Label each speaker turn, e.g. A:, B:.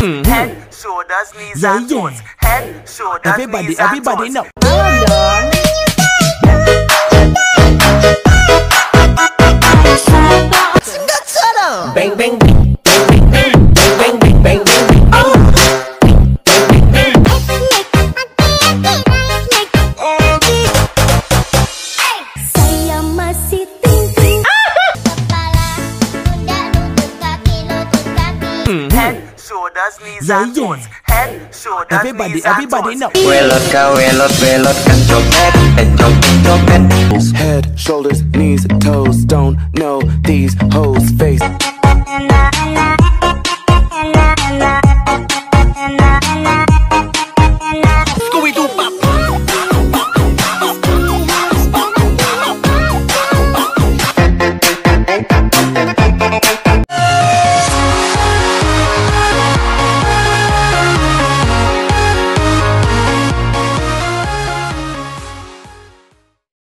A: Head, shoulders, knees and toes. Head, shoulders, knees and toes.
B: Everybody know.
C: Bang bang bang bang bang bang bang bang bang.
D: Saya masih tinggi. Kepala, pundak, lutut, kaki, lutut, kaki.
A: Head, shoulders, knees and toes. Head, shoulders, knees and
B: Everybody
A: toes.
B: know.
E: Welot ka welot welot kencopet kencopet.
F: Head, shoulders, knees, toes. Don't know these hoes' face.